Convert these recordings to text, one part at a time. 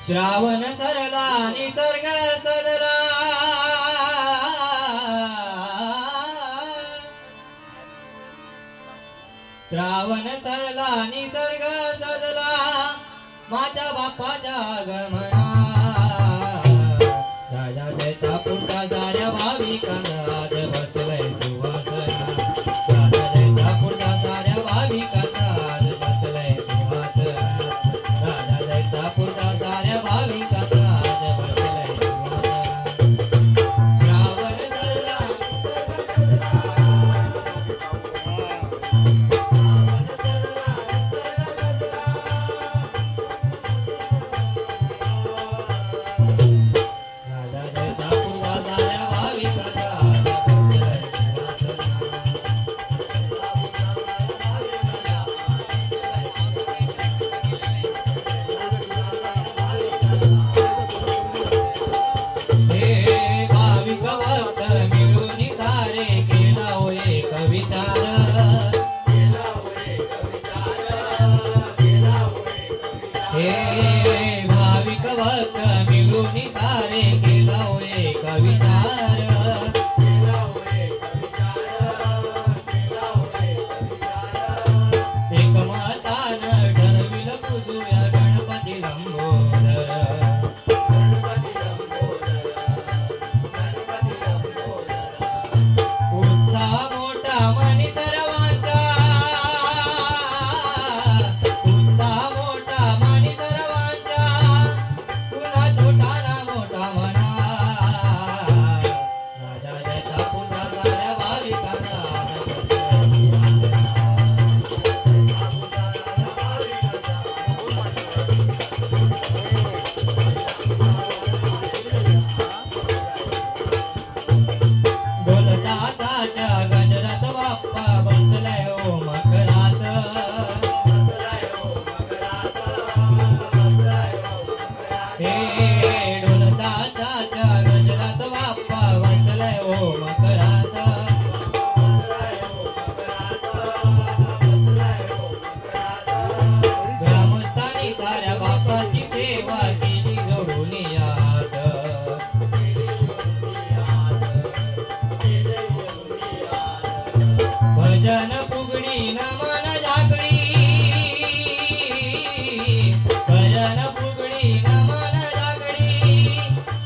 श्रावण सरला निसर्ग सदरा श्रावण सरला निसर्ग सदला माझ्या बापाच्या आगमना राजा जैता पुरता साऱ्या भाविकांना आज बसलंय सुवासना राजा जैता पुरता साऱ्या भाविकांना आज बसलंय सुवासना राजा जैता पुरता साऱ्या भाविकांना आज बसलंय सुवासना श्रावण सरला भाविक भक्त मिळून सारे केला एक विचार एक मतान ठरविल पूजूया गणपती लंबोदर उत्साह मोठा मनी सर्वांचा गजरात बाप्पा बसलाय ओ मकरात हे ढोलताशाच्या गजरात बाप्पा बसलाय ओ मकरात ग्रामस्थानी साऱ्या बाप्पाची सेवा केली जोडून यात भजन फुगडी नमन जागडी भजन फुगडी नमन जागडी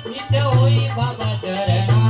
नित्य होई बाबा चरणा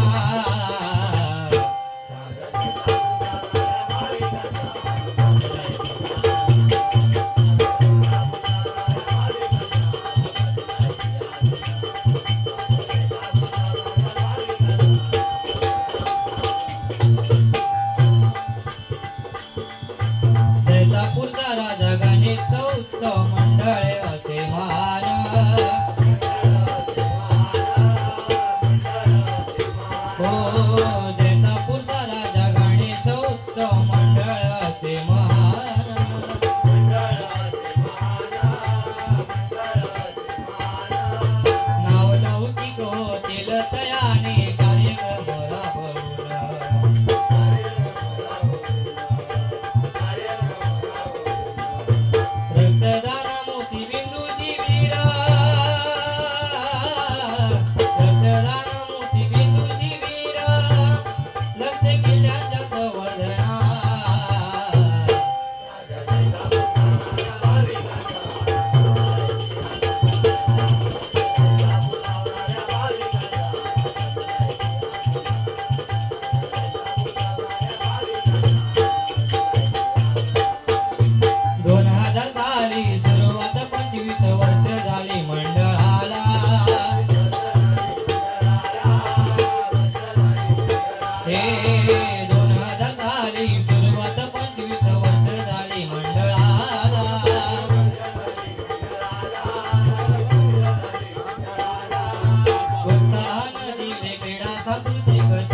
कसा तुझे कसे